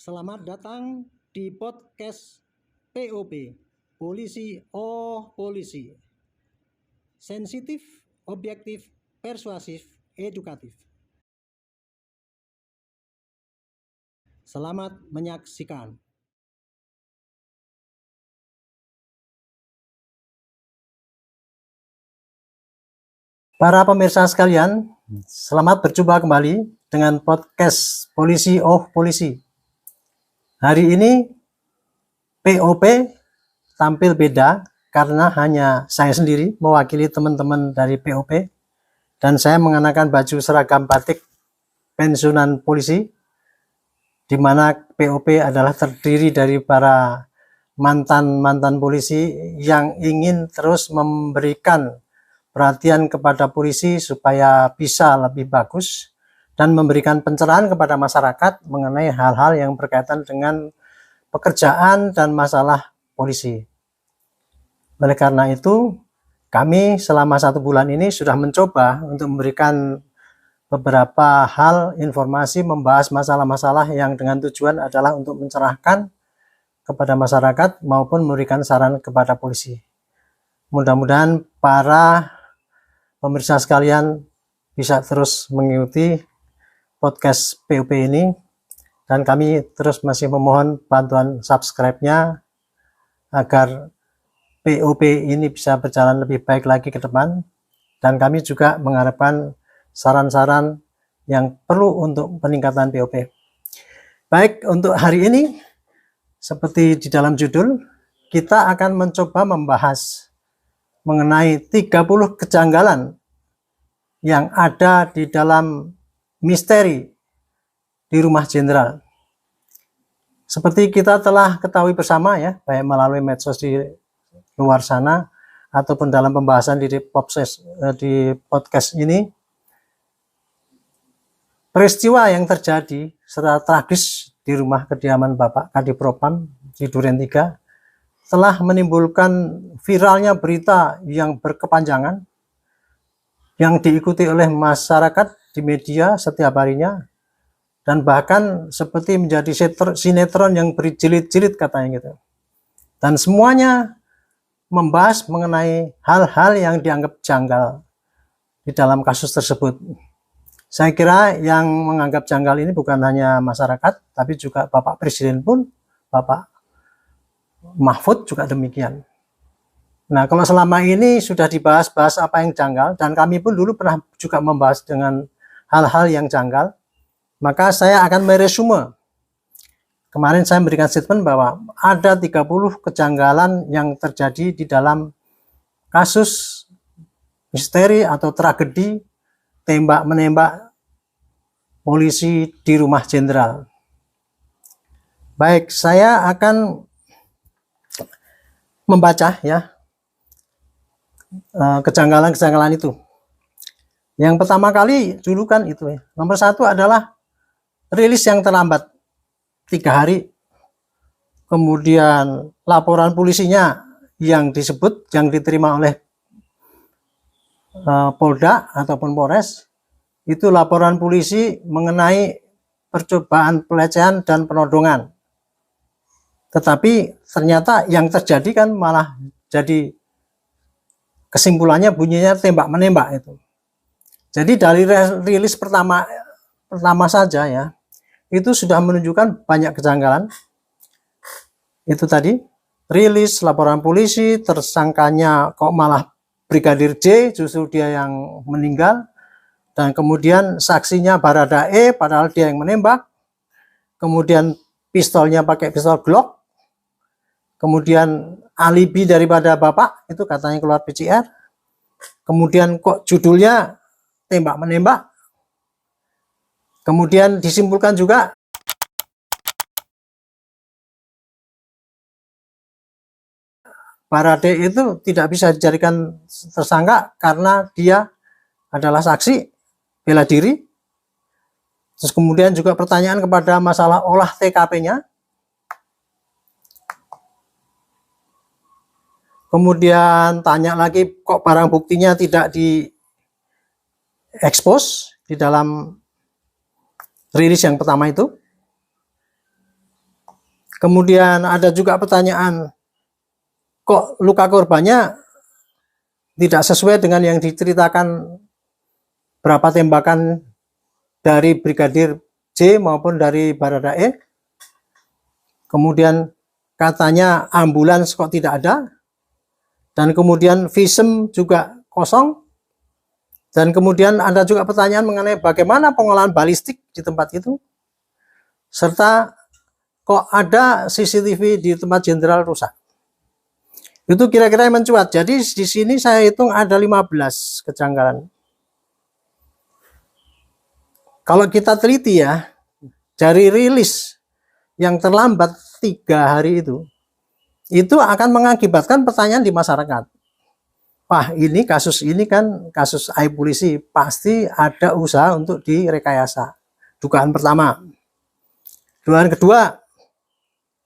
Selamat datang di podcast POP, Polisi Oh Polisi. Sensitif, objektif, persuasif, edukatif. Selamat menyaksikan. Para pemirsa sekalian, selamat berjumpa kembali dengan podcast Polisi Oh Polisi. Hari ini POP tampil beda karena hanya saya sendiri mewakili teman-teman dari POP dan saya mengenakan baju seragam batik pensiunan polisi, di mana POP adalah terdiri dari para mantan polisi yang ingin terus memberikan perhatian kepada polisi supaya bisa lebih bagus dan memberikan pencerahan kepada masyarakat mengenai hal-hal yang berkaitan dengan pekerjaan dan masalah polisi. Oleh karena itu, kami selama 1 bulan ini sudah mencoba untuk memberikan beberapa hal informasi, membahas masalah-masalah yang dengan tujuan adalah untuk mencerahkan kepada masyarakat maupun memberikan saran kepada polisi. Mudah-mudahan para pemirsa sekalian bisa terus mengikuti podcast POP ini, dan kami terus masih memohon bantuan subscribe-nya agar POP ini bisa berjalan lebih baik lagi ke depan, dan kami juga mengharapkan saran-saran yang perlu untuk peningkatan POP. Baik, untuk hari ini seperti di dalam judul, kita akan mencoba membahas mengenai 30 kejanggalan yang ada di dalam misteri di Rumah Jenderal. Seperti kita telah ketahui bersama ya, baik melalui medsos di luar sana ataupun dalam pembahasan di podcast ini, peristiwa yang terjadi secara tragis di rumah kediaman Bapak Kadipropam di Duren 3 telah menimbulkan viralnya berita yang berkepanjangan yang diikuti oleh masyarakat di media setiap harinya, dan bahkan seperti menjadi sinetron yang berjilid-jilid katanya gitu. Dan semuanya membahas mengenai hal-hal yang dianggap janggal di dalam kasus tersebut. Saya kira yang menganggap janggal ini bukan hanya masyarakat, tapi juga Bapak Presiden pun, Bapak Mahfud juga demikian. Nah, kalau selama ini sudah dibahas-bahas apa yang janggal, dan kami pun dulu pernah juga membahas dengan hal-hal yang janggal, maka saya akan meresume. Kemarin saya memberikan statement bahwa ada 30 kejanggalan yang terjadi di dalam kasus misteri atau tragedi tembak-menembak polisi di Rumah Jenderal. Baik, saya akan membaca ya kejanggalan-kejanggalan itu. Yang pertama kali dulu kan itu ya. Nomor 1 adalah rilis yang terlambat 3 hari. Kemudian laporan polisinya yang disebut, yang diterima oleh Polda ataupun Polres, itu laporan polisi mengenai percobaan pelecehan dan penodongan. Tetapi ternyata yang terjadi kan malah jadi kesimpulannya bunyinya tembak-menembak itu. Jadi dari rilis pertama saja ya, itu sudah menunjukkan banyak kejanggalan. Itu tadi, rilis laporan polisi, tersangkanya kok malah Brigadir J, justru dia yang meninggal. Dan kemudian saksinya Baradae, padahal dia yang menembak. Kemudian pistolnya pakai pistol Glock. Kemudian alibi daripada Bapak, itu katanya keluar PCR. Kemudian kok judulnya tembak-menembak. Kemudian disimpulkan juga Baradae itu tidak bisa dijadikan tersangka karena dia adalah saksi bela diri. Terus kemudian juga pertanyaan kepada masalah olah TKP-nya. Kemudian tanya lagi kok barang buktinya tidak diekspos di dalam rilis yang pertama itu. Kemudian ada juga pertanyaan, kok luka korbannya tidak sesuai dengan yang diceritakan, berapa tembakan dari Brigadir J maupun dari Baradae. Kemudian katanya ambulans kok tidak ada, dan kemudian visum juga kosong. Dan kemudian ada juga pertanyaan mengenai bagaimana pengolahan balistik di tempat itu, serta kok ada CCTV di tempat jenderal rusak. Itu kira-kira yang mencuat. Jadi di sini saya hitung ada 15 kejanggalan. Kalau kita teliti ya, dari rilis yang terlambat 3 hari itu akan mengakibatkan pertanyaan di masyarakat. Wah, ini kan kasus aib polisi, pasti ada usaha untuk direkayasa. Dugaan pertama. Dugaan kedua,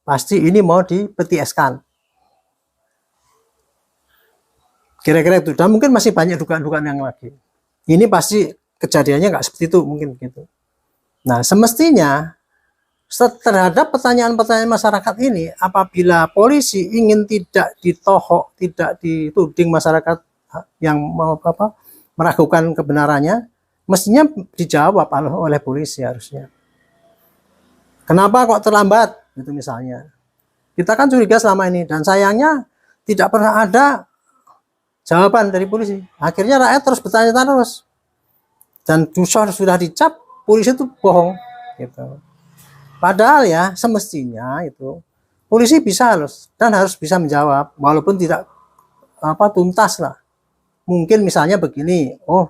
pasti ini mau dipetieskan. Kira-kira itu. Dan mungkin masih banyak dugaan-dugaan yang lagi. Ini pasti kejadiannya nggak seperti itu, mungkin gitu. Nah, semestinya terhadap pertanyaan-pertanyaan masyarakat ini, apabila polisi ingin tidak ditohok, tidak dituding masyarakat yang meragukan kebenarannya, mestinya dijawab oleh polisi harusnya. Kenapa kok terlambat? Itu misalnya. Kita kan curiga selama ini, dan sayangnya tidak pernah ada jawaban dari polisi. Akhirnya rakyat terus bertanya terus, dan sudah dicap polisi itu bohong gitu. Padahal ya semestinya itu polisi bisa dan harus bisa menjawab, walaupun tidak tuntas lah. Mungkin misalnya begini, oh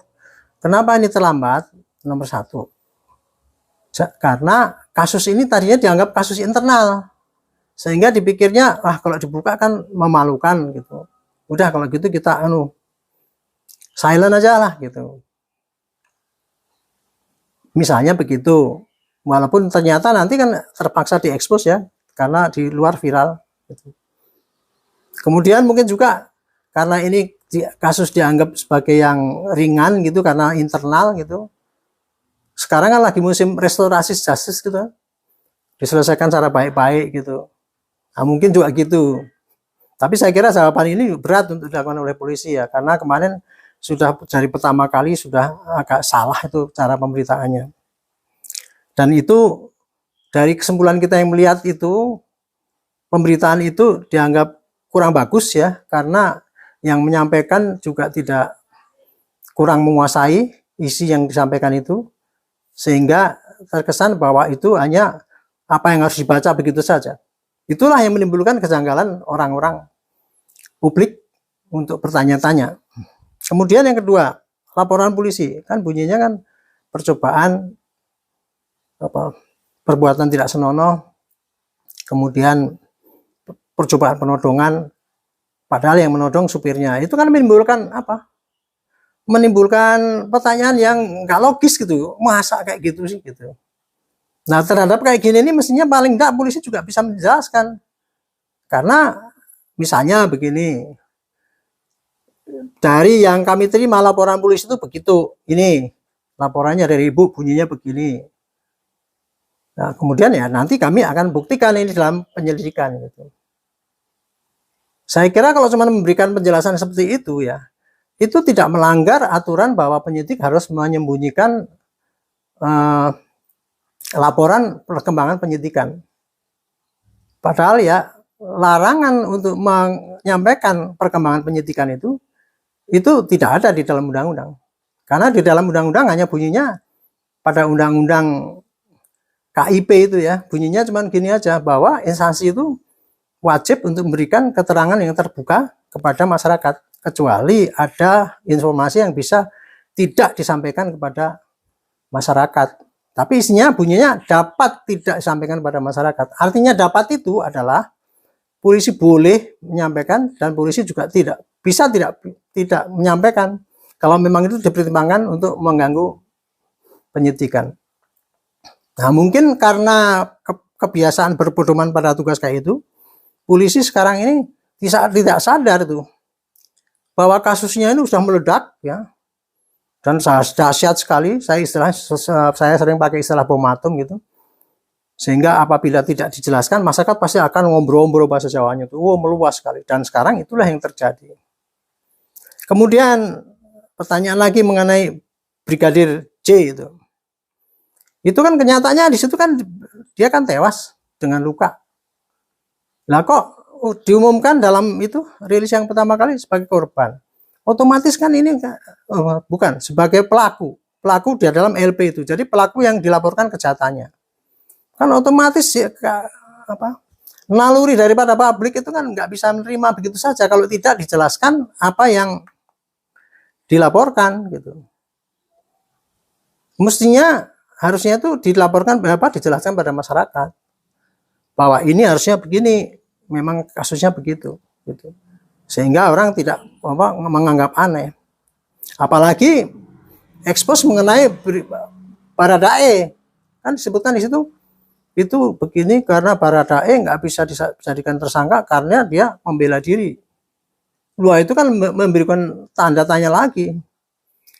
kenapa ini terlambat? Nomor 1, karena kasus ini tadinya dianggap kasus internal, sehingga dipikirnya kalau dibuka kan memalukan gitu. Udah kalau gitu kita silent aja lah gitu. Misalnya begitu. Walaupun ternyata nanti kan terpaksa diekspos ya, karena di luar viral. Kemudian mungkin juga karena ini kasus dianggap sebagai yang ringan gitu, karena internal gitu. Sekarang kan lagi musim restorasi justice gitu, diselesaikan secara baik-baik gitu. Nah, mungkin juga gitu. Tapi saya kira jawaban ini berat untuk dilakukan oleh polisi ya, karena kemarin sudah dari pertama kali sudah agak salah itu cara pemberitaannya. Dan itu dari kesimpulan kita yang melihat itu, pemberitaan itu dianggap kurang bagus ya, karena yang menyampaikan juga tidak, kurang menguasai isi yang disampaikan itu, sehingga terkesan bahwa itu hanya apa yang harus dibaca begitu saja. Itulah yang menimbulkan kejanggalan orang-orang publik untuk bertanya-tanya. Kemudian yang kedua, laporan polisi kan bunyinya kan percobaan perbuatan tidak senonoh, kemudian percobaan penodongan, padahal yang menodong supirnya. Itu kan menimbulkan menimbulkan pertanyaan yang nggak logis gitu, masa kayak gitu sih gitu. Nah, terhadap kayak gini ini mestinya paling nggak polisi juga bisa menjelaskan, karena misalnya begini, dari yang kami terima laporan polisi itu begitu, ini laporannya dari ibu bunyinya begini. Nah, kemudian ya nanti kami akan buktikan ini dalam penyelidikan gitu. Saya kira kalau cuma memberikan penjelasan seperti itu ya, itu tidak melanggar aturan bahwa penyidik harus menyembunyikan laporan perkembangan penyidikan. Padahal ya larangan untuk menyampaikan perkembangan penyidikan itu tidak ada di dalam undang-undang. Karena di dalam undang-undang hanya bunyinya pada undang-undang KIP itu ya, bunyinya cuma gini aja, bahwa instansi itu wajib untuk memberikan keterangan yang terbuka kepada masyarakat, kecuali ada informasi yang bisa tidak disampaikan kepada masyarakat. Tapi isinya bunyinya dapat tidak disampaikan kepada masyarakat. Artinya dapat itu adalah polisi boleh menyampaikan, dan polisi juga tidak bisa tidak menyampaikan kalau memang itu dipertimbangkan untuk mengganggu penyidikan. Nah, mungkin karena kebiasaan berpedoman pada tugas kayak itu, polisi sekarang ini tidak sadar tuh bahwa kasusnya ini sudah meledak ya, dan dahsyat sekali. Saya sering pakai istilah bom atom gitu, Sehingga apabila tidak dijelaskan, masyarakat pasti akan ngobrol-ngobrol bahasa Jawanya itu, meluas sekali. Dan sekarang itulah yang terjadi. Kemudian pertanyaan lagi mengenai Brigadir J itu. Itu kan kenyataannya di situ kan dia kan tewas dengan luka. Lah kok diumumkan dalam itu rilis yang pertama kali sebagai korban. Otomatis kan ini bukan sebagai pelaku. Pelaku dia dalam LP itu. Jadi pelaku yang dilaporkan kejahatannya. Kan otomatis ya, naluri daripada publik itu kan nggak bisa menerima begitu saja kalau tidak dijelaskan apa yang dilaporkan gitu. Mestinya harusnya itu dilaporkan dijelaskan pada masyarakat bahwa ini harusnya begini, memang kasusnya begitu gitu. Sehingga orang tidak menganggap aneh. Apalagi ekspos mengenai Baradae kan disebutkan di situ itu begini karena Baradae nggak bisa dijadikan tersangka karena dia membela diri. Wah, itu kan memberikan tanda tanya lagi.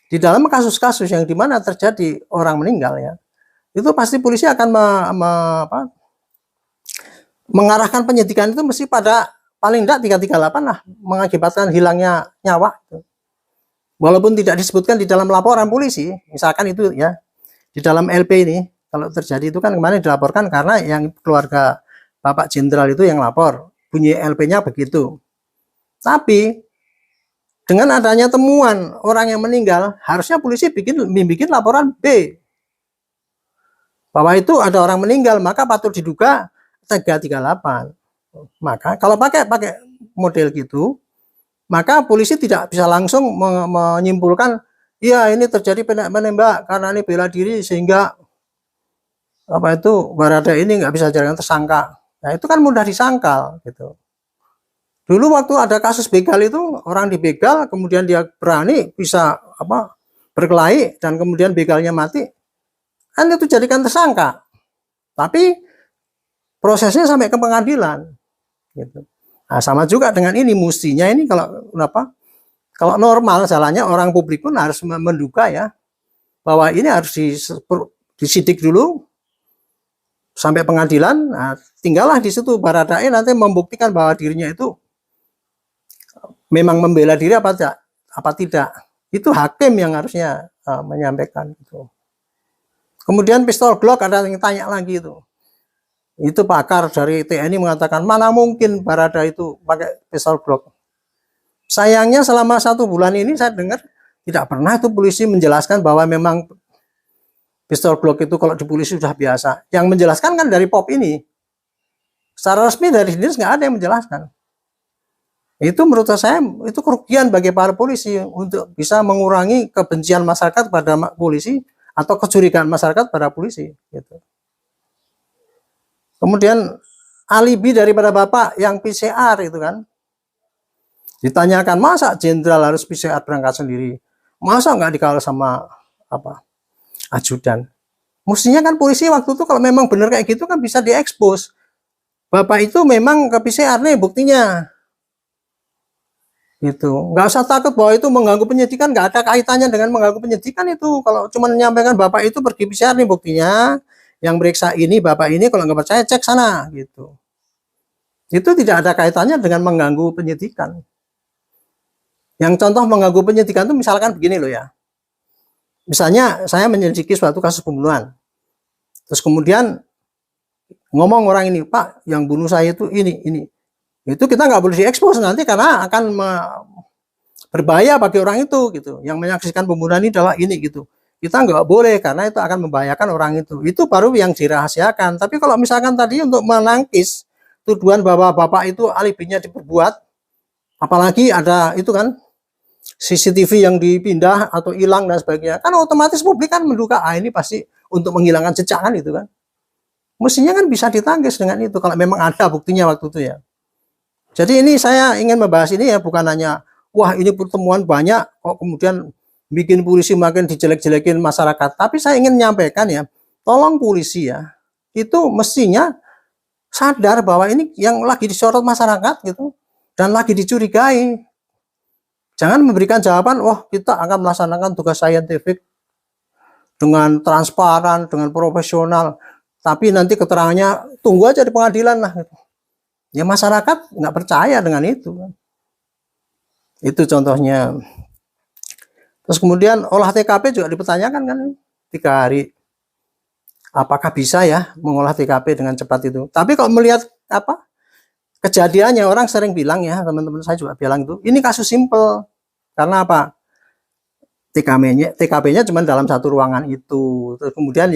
Di dalam kasus-kasus yang dimana terjadi orang meninggal ya, itu pasti polisi akan mengarahkan penyidikan itu mesti pada paling tidak 338 lah, mengakibatkan hilangnya nyawa. Walaupun tidak disebutkan di dalam laporan polisi, misalkan itu ya, di dalam LP ini, kalau terjadi itu kan kemarin dilaporkan karena yang keluarga Bapak Jenderal itu yang lapor, bunyi LP-nya begitu. Tapi dengan adanya temuan orang yang meninggal, harusnya polisi bikin laporan B. Bahwa itu ada orang meninggal, maka patut diduga 338. Maka kalau pakai model gitu, maka polisi tidak bisa langsung menyimpulkan, ya ini terjadi menembak karena ini bela diri sehingga Barada ini nggak bisa jadikan tersangka. Nah itu kan mudah disangkal gitu. Dulu waktu ada kasus begal itu orang dibegal, kemudian dia berani bisa berkelahi dan kemudian begalnya mati, kan itu jadikan tersangka. Tapi prosesnya sampai ke pengadilan. Gitu. Nah, sama juga dengan ini, mestinya ini kalau normal jalannya orang publik pun harus menduga ya bahwa ini harus disidik dulu sampai pengadilan. Nah, tinggallah di situ Baradae nanti membuktikan bahwa dirinya itu memang membela diri apa tidak. Itu hakim yang harusnya menyampaikan itu. Kemudian pistol Glock ada yang tanya lagi itu. Itu pakar dari TNI mengatakan mana mungkin Barada itu pakai pistol Glock. Sayangnya selama 1 bulan ini saya dengar tidak pernah itu polisi menjelaskan bahwa memang pistol Glock itu kalau di polisi sudah biasa. Yang menjelaskan kan dari POP ini. Secara resmi dari dinas nggak ada yang menjelaskan. Itu menurut saya itu kerugian bagi para polisi untuk bisa mengurangi kebencian masyarakat pada polisi atau kecurigaan masyarakat pada polisi gitu. Kemudian alibi daripada Bapak yang PCR itu kan ditanyakan, masa jenderal harus PCR berangkat sendiri, masa nggak dikawal sama ajudan. Mestinya kan polisi waktu itu kalau memang benar kayak gitu kan bisa diekspos, Bapak itu memang ke PCR nih buktinya. Itu nggak usah takut bahwa itu mengganggu penyidikan, nggak ada kaitannya dengan mengganggu penyidikan itu. Kalau cuma menyampaikan Bapak itu pergi PCR nih buktinya, yang meriksa ini Bapak ini, kalau nggak percaya cek sana gitu. Itu tidak ada kaitannya dengan mengganggu penyidikan. Yang contoh mengganggu penyidikan itu misalkan begini loh ya, misalnya saya menyelidiki suatu kasus pembunuhan, terus kemudian ngomong orang ini, Pak yang bunuh saya itu ini. Itu kita nggak boleh diekspos nanti karena akan berbahaya bagi orang itu gitu. Yang menyaksikan pembunuhan ini adalah ini gitu. Kita nggak boleh karena itu akan membahayakan orang itu. Itu baru yang dirahasiakan. Tapi kalau misalkan tadi untuk menangkis tuduhan bahwa Bapak itu alibinya diperbuat, apalagi ada itu kan CCTV yang dipindah atau hilang dan sebagainya, kan otomatis publik kan menduga ini pasti untuk menghilangkan jejak kan itu kan. Mestinya kan bisa ditangkis dengan itu kalau memang ada buktinya waktu itu ya. Jadi ini saya ingin membahas ini ya, bukan hanya wah ini pertemuan banyak kok kemudian bikin polisi makin dijelek-jelekin masyarakat. Tapi saya ingin menyampaikan ya, tolong polisi ya, itu mestinya sadar bahwa ini yang lagi disorot masyarakat gitu dan lagi dicurigai. Jangan memberikan jawaban, wah kita akan melaksanakan tugas saintifik dengan transparan, dengan profesional. tapi nanti keterangannya tunggu aja di pengadilan lah. Ya masyarakat nggak percaya dengan itu. Itu contohnya. Terus kemudian olah TKP juga dipertanyakan kan 3 hari. Apakah bisa ya mengolah TKP dengan cepat itu? Tapi kalau melihat kejadiannya, orang sering bilang ya, teman-teman saya juga bilang itu, ini kasus simple. Karena apa? TKP-nya cuma dalam satu ruangan itu. Terus kemudian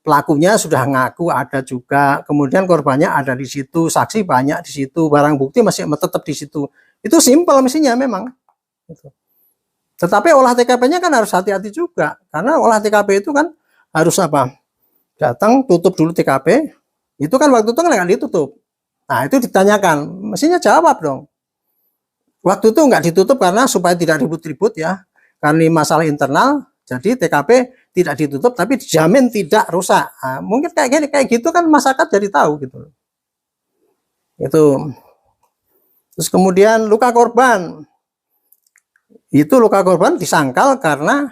pelakunya sudah ngaku ada juga, kemudian korbannya ada di situ, saksi banyak di situ, barang bukti masih tetap di situ. Itu simple mestinya memang. Tetapi olah TKP-nya kan harus hati-hati juga, karena olah TKP itu kan harus datang, tutup dulu TKP, itu kan waktu itu kan nggak ditutup. Nah itu ditanyakan, mestinya jawab dong. Waktu itu nggak ditutup karena supaya tidak ribut-ribut ya, karena masalah internal, jadi TKP tidak ditutup tapi dijamin tidak rusak. Nah, mungkin kayak gitu kan masyarakat jadi tahu gitu. Itu. Terus kemudian luka korban. Itu luka korban disangkal karena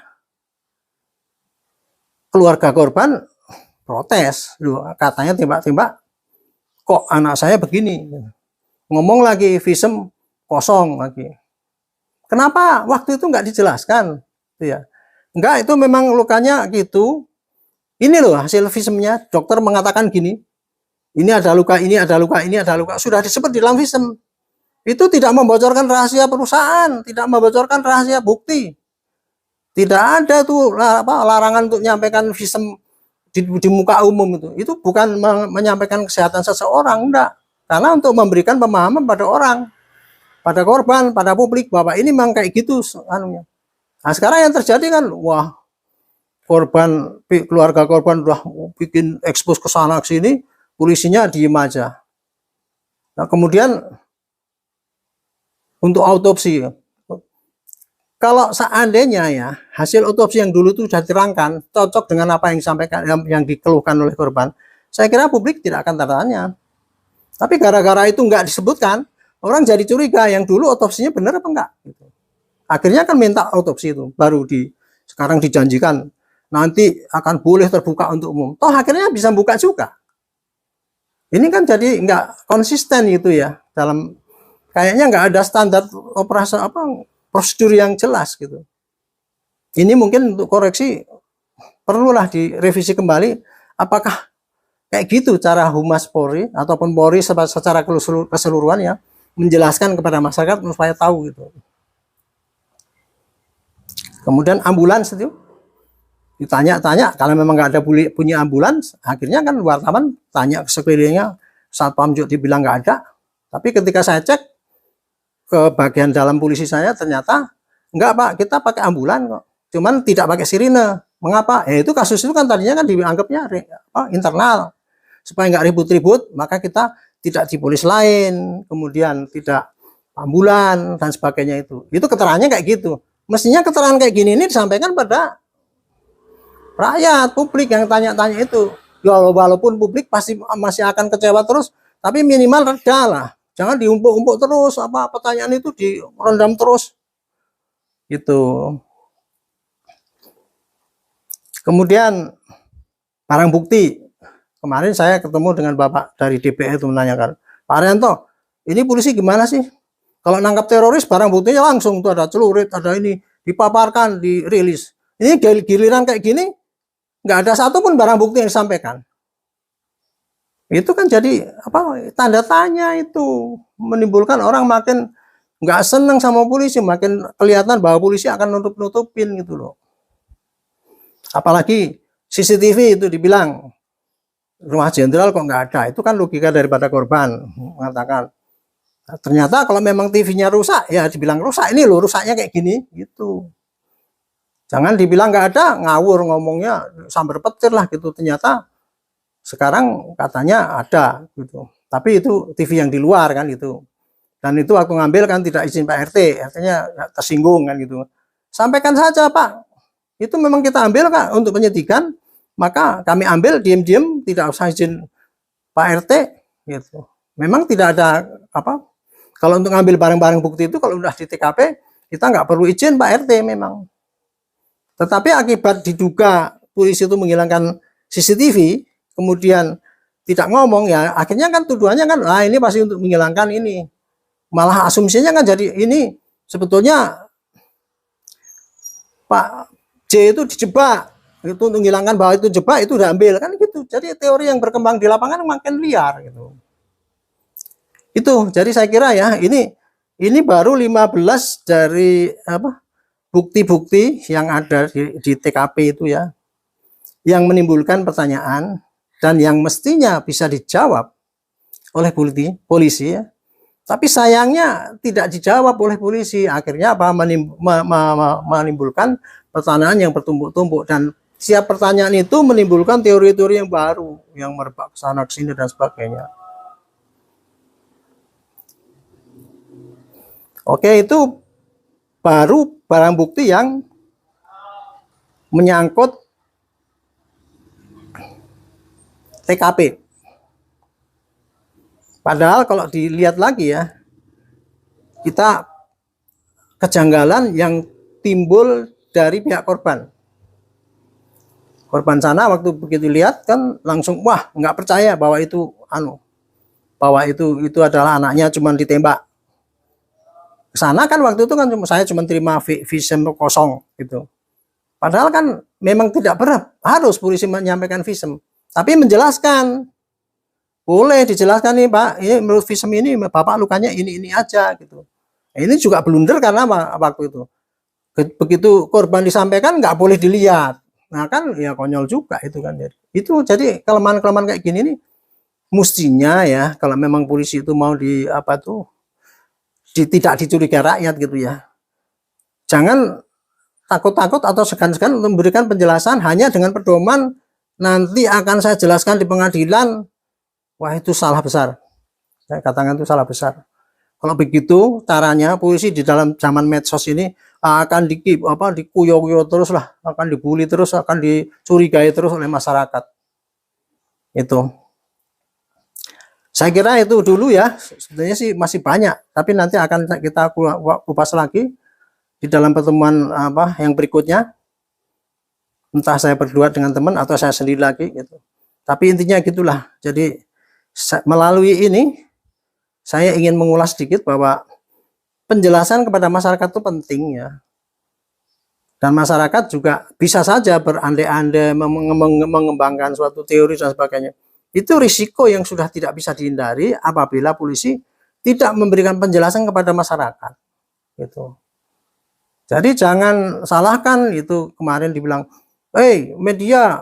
keluarga korban protes, katanya tembak-tembak kok anak saya begini, ngomong lagi visum kosong lagi. Kenapa waktu itu nggak dijelaskan? Ya, enggak, itu memang lukanya gitu. Ini loh hasil visumnya, dokter mengatakan gini, ini ada luka, ini ada luka, ini ada luka, sudah disebut di dalam visum. Itu tidak membocorkan rahasia perusahaan, tidak membocorkan rahasia bukti. Tidak ada tuh larangan untuk menyampaikan visum di muka umum itu. Itu bukan menyampaikan kesehatan seseorang, enggak. Karena untuk memberikan pemahaman pada orang, pada korban, pada publik bahwa ini memang kayak gitu anunya. Nah, sekarang yang terjadi kan, wah, keluarga korban udah bikin ekspos ke sana ke sini, polisinya diem aja. Nah, kemudian untuk autopsi, kalau seandainya ya hasil autopsi yang dulu itu sudah diterangkan cocok dengan apa yang disampaikan, yang dikeluhkan oleh korban, saya kira publik tidak akan tertanya. Tapi gara-gara itu nggak disebutkan, orang jadi curiga yang dulu autopsinya benar apa enggak. Akhirnya kan minta autopsi itu, baru sekarang dijanjikan nanti akan boleh terbuka untuk umum. Toh akhirnya bisa buka juga. Ini kan jadi nggak konsisten gitu ya, dalam kayaknya nggak ada standar operasi prosedur yang jelas gitu. Ini mungkin untuk koreksi perlulah direvisi kembali, apakah kayak gitu cara Humas Polri ataupun Polri secara keseluruhan ya, menjelaskan kepada masyarakat supaya tahu gitu. Kemudian ambulans itu ditanya-tanya, kalau memang nggak ada punya ambulans, akhirnya kan wartawan tanya ke sekelilingnya, Satpam juga dibilang nggak ada. Tapi ketika saya cek ke bagian dalam polisi saya, ternyata enggak Pak, kita pakai ambulan kok, cuman tidak pakai sirine. Mengapa? Itu kasus itu kan tadinya kan dianggapnya internal, supaya nggak ribut-ribut, maka kita tidak di polis lain, kemudian tidak ambulan dan sebagainya. Itu keterangannya kayak gitu. Mestinya keterangan kayak gini ini disampaikan pada rakyat, publik yang tanya-tanya itu. Ya walaupun publik pasti masih akan kecewa terus, tapi minimal reda lah. Jangan diumpuk-umpuk terus, pertanyaan itu direndam terus. Itu. Kemudian barang bukti. Kemarin saya ketemu dengan Bapak dari DPR itu menanyakan, Pak Arianto, ini polisi gimana sih? Kalau nangkap teroris barang buktinya langsung tuh ada celurit, ada ini dipaparkan, dirilis. Ini giliran kayak gini nggak ada satupun barang bukti yang disampaikan. Itu kan jadi tanda tanya, itu menimbulkan orang makin nggak senang sama polisi, makin kelihatan bahwa polisi akan nutup-nutupin gitu loh. Apalagi CCTV itu dibilang rumah jenderal kok nggak ada, itu kan logika daripada korban mengatakan. Ternyata kalau memang TV-nya rusak, ya dibilang rusak, ini loh rusaknya kayak gini, gitu. Jangan dibilang nggak ada, ngawur ngomongnya, sambar petir lah gitu. Ternyata sekarang katanya ada, gitu. Tapi itu TV yang di luar kan gitu. Dan itu waktu ngambil kan tidak izin Pak RT, artinya tersinggung kan gitu. Sampaikan saja Pak, itu memang kita ambil Kak untuk penyidikan, maka kami ambil diam-diam, tidak usah izin Pak RT, gitu. Memang tidak ada kalau untuk ngambil barang-barang bukti itu kalau udah di TKP kita nggak perlu izin Pak RT memang. Tetapi akibat diduga polisi itu menghilangkan CCTV, kemudian tidak ngomong, ya akhirnya kan tuduhannya kan, ini pasti untuk menghilangkan ini. Malah asumsinya kan jadi ini sebetulnya Pak J itu dijebak, itu untuk menghilangkan bahwa itu jebak, itu udah ambil kan gitu. Jadi teori yang berkembang di lapangan makin liar gitu. Itu jadi saya kira ya ini baru 15 dari bukti-bukti yang ada di TKP itu ya, yang menimbulkan pertanyaan dan yang mestinya bisa dijawab oleh polisi ya. Tapi sayangnya tidak dijawab oleh polisi. Akhirnya menimbulkan pertanyaan yang bertumpuk-tumpuk, dan setiap pertanyaan itu menimbulkan teori-teori yang baru yang merebak ke sana ke sini dan sebagainya. Oke, itu baru barang bukti yang menyangkut TKP. Padahal kalau dilihat lagi ya, kita kejanggalan yang timbul dari pihak korban. Korban sana waktu begitu lihat kan langsung wah nggak percaya bahwa itu adalah anaknya, cuma ditembak. Sana kan waktu itu kan saya cuma terima visum kosong gitu. Padahal kan memang tidak harus polisi menyampaikan visum, tapi menjelaskan. Boleh dijelaskan nih Pak, ini menurut visum ini Bapak lukanya ini aja gitu. Ini juga blunder karena waktu itu begitu korban disampaikan nggak boleh dilihat. Nah kan ya konyol juga itu kan. Jadi kelemahan-kelemahan kayak gini nih mestinya ya kalau memang polisi itu mau tidak dicurigai rakyat gitu ya. Jangan takut-takut atau segan-segan untuk memberikan penjelasan hanya dengan pedoman nanti akan saya jelaskan di pengadilan. Wah, itu salah besar. Saya katakan itu salah besar. Kalau begitu caranya polisi di dalam zaman medsos ini akan dikuyo-kuyo terus lah, akan dibully terus, akan dicurigai terus oleh masyarakat. Itu. Saya kira itu dulu ya. Sebenarnya sih masih banyak, tapi nanti akan kita kupas lagi di dalam pertemuan yang berikutnya. Entah saya berdua dengan teman atau saya sendiri lagi gitu. Tapi intinya gitulah. Jadi melalui ini saya ingin mengulas sedikit bahwa penjelasan kepada masyarakat itu penting ya. Dan masyarakat juga bisa saja berandai-andai mengembangkan suatu teori dan sebagainya. Itu risiko yang sudah tidak bisa dihindari apabila polisi tidak memberikan penjelasan kepada masyarakat. Gitu. Jadi jangan salahkan itu kemarin dibilang, media,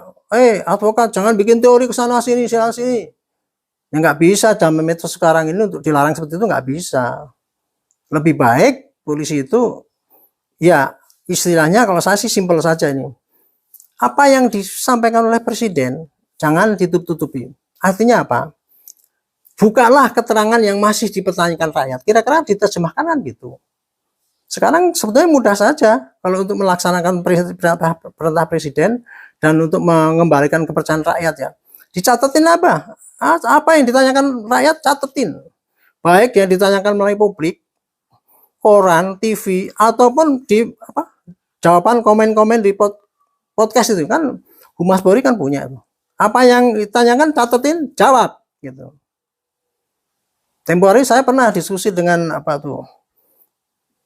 advokat jangan bikin teori ke sana sini. Ya nggak bisa, dalam metode sekarang ini untuk dilarang seperti itu nggak bisa. Lebih baik polisi itu ya istilahnya kalau saya sih simpel saja ini. Apa yang disampaikan oleh presiden jangan ditutup-tutupi. Artinya apa? Bukalah keterangan yang masih dipertanyakan rakyat. Kira-kira diterjemahkan kan gitu. Sekarang sebetulnya mudah saja kalau untuk melaksanakan perintah presiden dan untuk mengembalikan kepercayaan rakyat ya. Dicatatin apa? Apa yang ditanyakan rakyat catetin. Baik yang ditanyakan melalui publik, koran, TV, ataupun di jawaban komen-komen di podcast itu kan Humas Polri kan punya itu. Apa yang ditanyakan catetin, jawab gitu. Tempo hari saya pernah diskusi dengan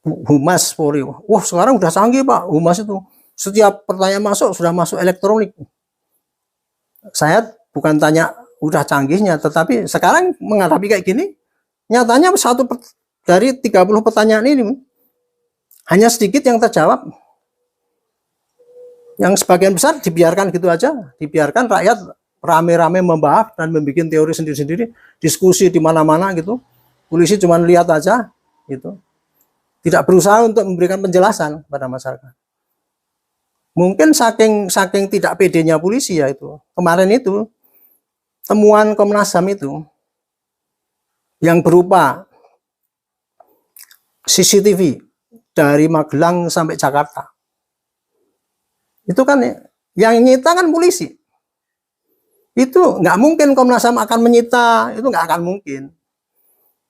Humas Polri. Wah, sekarang udah canggih Pak, Humas itu. Setiap pertanyaan masuk sudah masuk elektronik. Saya bukan tanya udah canggihnya, tetapi sekarang menghadapi kayak gini, nyatanya dari 30 pertanyaan ini hanya sedikit yang terjawab. Yang sebagian besar dibiarkan gitu aja, dibiarkan rakyat rame-rame membahas dan membuat teori sendiri-sendiri, diskusi di mana-mana gitu. Polisi cuma lihat aja gitu. Tidak berusaha untuk memberikan penjelasan kepada masyarakat. Mungkin saking tidak pedenya polisi ya itu. Kemarin itu temuan Komnas HAM itu yang berupa CCTV dari Magelang sampai Jakarta. Itu kan yang nyita kan polisi. Itu nggak mungkin Komnas HAM akan menyita, itu nggak akan mungkin.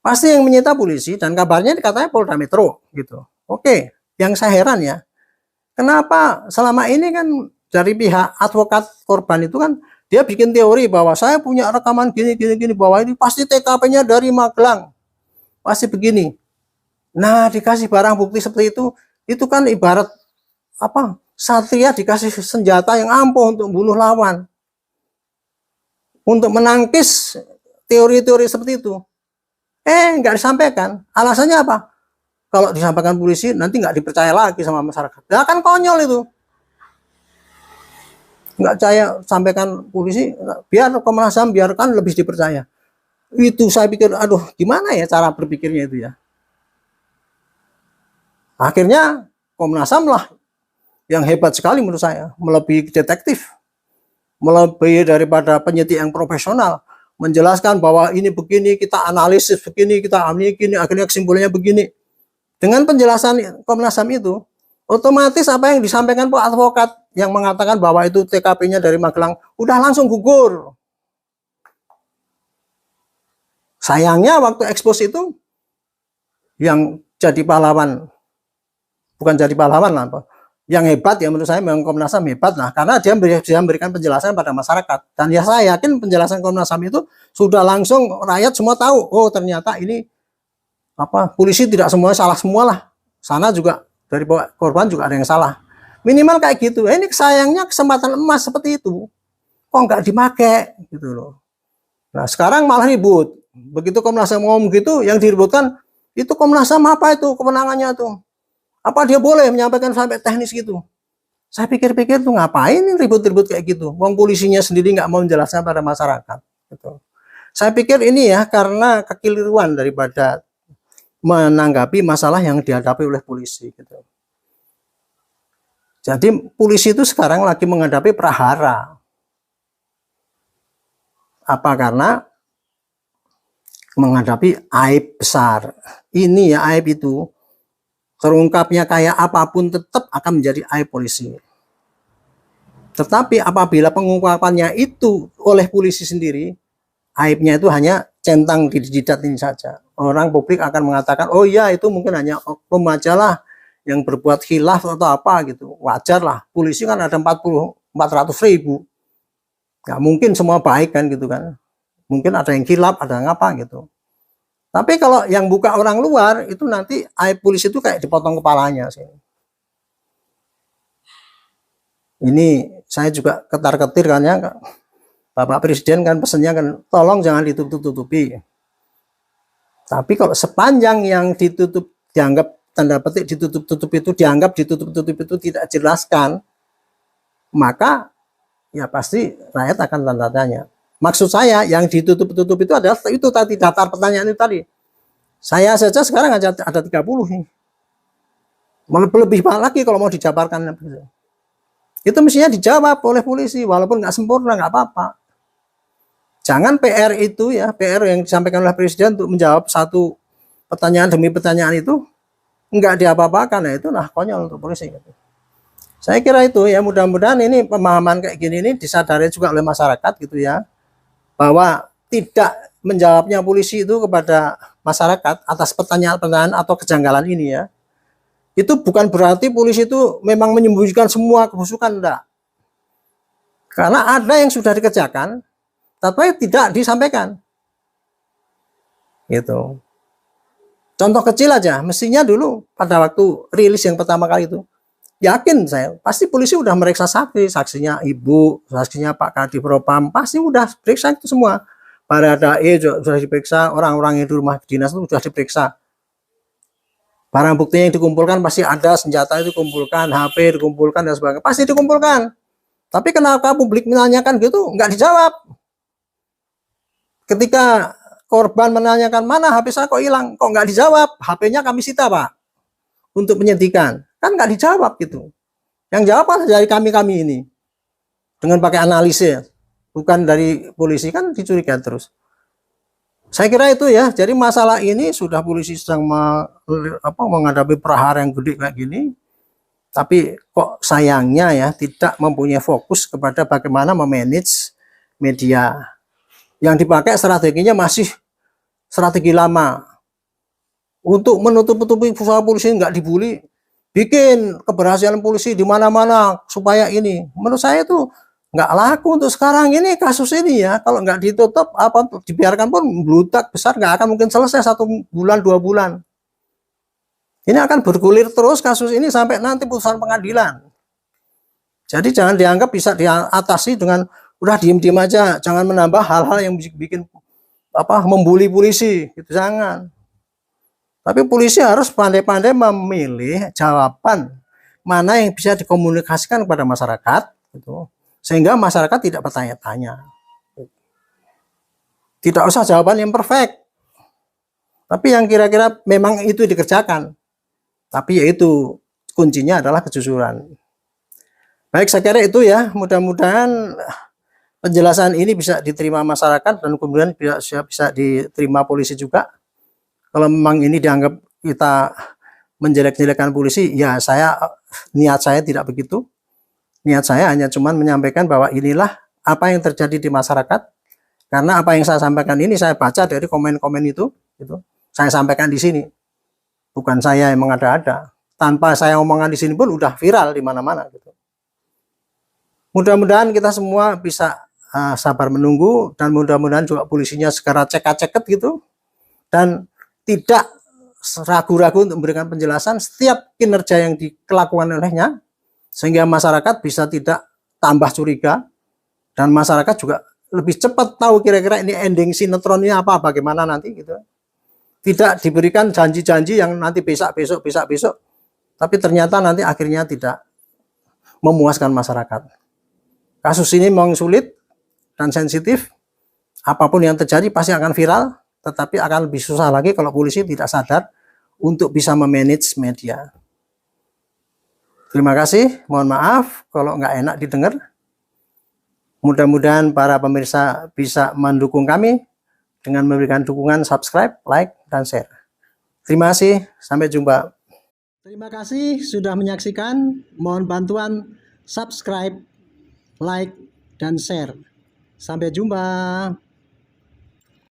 Pasti yang menyita polisi dan kabarnya katanya Polda Metro gitu. Oke, yang saya heran ya, kenapa selama ini kan dari pihak advokat korban itu kan Dia bikin teori bahwa saya punya rekaman gini, bahwa ini pasti TKP-nya dari Magelang, pasti begini. Nah, dikasih barang bukti seperti itu kan ibarat apa? Satria dikasih senjata yang ampuh untuk bunuh lawan, untuk menangkis teori-teori seperti itu. Nggak disampaikan. Alasannya apa? Kalau disampaikan polisi nanti nggak dipercaya lagi sama masyarakat. Nah, kan konyol itu. Nggak saya sampaikan polisi, biar Komnas HAM biarkan lebih dipercaya. Itu saya pikir, aduh gimana ya cara berpikirnya itu ya. Akhirnya Komnas HAM lah yang hebat sekali menurut saya, melebihi detektif, melebihi daripada penyidik yang profesional, menjelaskan bahwa ini begini, kita analisis begini, kita begini, akhirnya kesimpulannya begini. Dengan penjelasan Komnas HAM itu, otomatis apa yang disampaikan Pak advokat yang mengatakan bahwa itu TKP-nya dari Magelang udah langsung gugur. Sayangnya waktu ekspos itu yang jadi pahlawan, bukan jadi pahlawan lah, yang hebat ya menurut saya memang Komnas HAM hebat lah, karena dia memberikan penjelasan pada masyarakat. Dan ya saya yakin penjelasan Komnas HAM itu sudah langsung rakyat semua tahu, oh ternyata ini apa, polisi tidak semuanya salah semua lah. Sana juga dari korban juga ada yang salah. Minimal kayak gitu. Ini sayangnya kesempatan emas seperti itu kok nggak dipakai gitu loh. Nah sekarang malah ribut. Begitu Komnas HAM ngomong gitu, yang diributkan itu Komnas HAM apa itu kewenangannya tuh? Apa dia boleh menyampaikan sampai teknis gitu? Saya pikir-pikir tuh ngapain ribut-ribut kayak gitu? Wong polisinya sendiri nggak mau menjelaskan pada masyarakat. Gitu. Saya pikir ini ya karena kekeliruan daripada menanggapi masalah yang dihadapi oleh polisi. Gitu. Jadi polisi itu sekarang lagi menghadapi prahara. Apa? Karena menghadapi aib besar. Ini ya aib itu, terungkapnya kayak apapun tetap akan menjadi aib polisi. Tetapi apabila pengungkapannya itu oleh polisi sendiri, aibnya itu hanya centang di jidat ini saja. Orang publik akan mengatakan, oh iya itu mungkin hanya oknum aja lah yang berbuat khilaf atau apa gitu. Wajar lah, polisi kan ada 400.000. Nggak mungkin semua baik kan gitu kan. Mungkin ada yang khilaf, ada yang apa gitu. Tapi kalau yang buka orang luar, itu nanti aib polisi itu kayak dipotong kepalanya sih. Ini saya juga ketar-ketir kan ya, Bapak Presiden kan pesannya kan, tolong jangan ditutup-tutupi. Tapi kalau sepanjang yang ditutup, dianggap tanda petik ditutup-tutup itu, dianggap ditutup-tutup itu tidak jelaskan, maka ya pasti rakyat akan tanda tanya. Maksud saya yang ditutup-tutup itu adalah itu tadi daftar pertanyaan itu tadi. Saya saja sekarang ada 30 nih. Lebih banyak lagi kalau mau dijabarkan. Itu mestinya dijawab oleh polisi, walaupun nggak sempurna, nggak apa-apa. Jangan PR itu ya, PR yang disampaikan oleh Presiden untuk menjawab satu pertanyaan demi pertanyaan itu, nggak diapa-apakan. Nah itu nah konyol untuk polisi. Gitu. Saya kira itu ya, mudah-mudahan ini pemahaman kayak gini ini disadari juga oleh masyarakat gitu ya, bahwa tidak menjawabnya polisi itu kepada masyarakat atas pertanyaan-pertanyaan atau kejanggalan ini ya, itu bukan berarti polisi itu memang menyembunyikan semua kebusukan, enggak. Karena ada yang sudah dikerjakan, tapi tidak disampaikan. Gitu. Contoh kecil aja, mestinya dulu pada waktu rilis yang pertama kali itu, yakin saya, pasti polisi udah meriksa saksi, saksinya ibu, saksinya Pak Kadif Propam, pasti udah periksa itu semua. Baradae juga sudah diperiksa, orang-orang yang di rumah dinas itu sudah diperiksa. Barang bukti yang dikumpulkan pasti ada, senjata itu dikumpulkan, HP dikumpulkan dan sebagainya, pasti dikumpulkan. Tapi kenapa publik menanyakan gitu, nggak dijawab. Ketika korban menanyakan mana HP saya kok hilang, kok nggak dijawab, HP-nya kami sita Pak, untuk penyelidikan. Kan nggak dijawab gitu. Yang jawab kan dari kami-kami ini. Dengan pakai analisis. Bukan dari polisi, kan dicurigai terus. Saya kira itu ya. Jadi masalah ini sudah polisi sedang menghadapi prahara yang gede kayak gini. Tapi kok sayangnya ya tidak mempunyai fokus kepada bagaimana memanage media. Yang dipakai strateginya masih strategi lama. Untuk menutup-tutupi usaha polisi nggak dibully. Bikin keberhasilan polisi di mana-mana supaya ini. Menurut saya itu nggak laku untuk sekarang ini kasus ini ya. Kalau nggak ditutup, apa dibiarkan pun bludak besar, nggak akan mungkin selesai 1 bulan 2 bulan. Ini akan bergulir terus kasus ini sampai nanti putusan pengadilan. Jadi jangan dianggap bisa diatasi dengan udah diem-diem aja, jangan menambah hal-hal yang bikin membuli polisi, itu jangan. Tapi polisi harus pandai-pandai memilih jawaban mana yang bisa dikomunikasikan kepada masyarakat, gitu, sehingga masyarakat tidak bertanya-tanya. Tidak usah jawaban yang perfect, tapi yang kira-kira memang itu dikerjakan. Tapi yaitu kuncinya adalah kejujuran. Baik, saya kira itu ya. Mudah-mudahan penjelasan ini bisa diterima masyarakat dan kemudian bisa diterima polisi juga. Kalau memang ini dianggap kita menjelek-jelekan polisi, ya niat saya tidak begitu. Niat saya hanya cuman menyampaikan bahwa inilah apa yang terjadi di masyarakat. Karena apa yang saya sampaikan ini saya baca dari komen-komen itu, gitu. Saya sampaikan di sini. Bukan saya yang mengada-ada. Tanpa saya omongan di sini pun udah viral di mana-mana, gitu. Mudah-mudahan kita semua bisa sabar menunggu, dan mudah-mudahan juga polisinya segera ceket gitu, dan tidak ragu-ragu untuk memberikan penjelasan setiap kinerja yang dilakukan olehnya, sehingga masyarakat bisa tidak tambah curiga, dan masyarakat juga lebih cepat tahu kira-kira ini ending sinetronnya apa, bagaimana nanti, gitu. Tidak diberikan janji-janji yang nanti besok, tapi ternyata nanti akhirnya tidak memuaskan masyarakat. Kasus ini memang sulit dan sensitif. Apapun yang terjadi pasti akan viral, tetapi akan lebih susah lagi kalau polisi tidak sadar untuk bisa memanage media. Terima kasih, mohon maaf kalau nggak enak didengar. Mudah-mudahan para pemirsa bisa mendukung kami dengan memberikan dukungan subscribe, like, dan share. Terima kasih, sampai jumpa. Terima kasih sudah menyaksikan. Mohon bantuan subscribe, like, dan share. Sampai jumpa.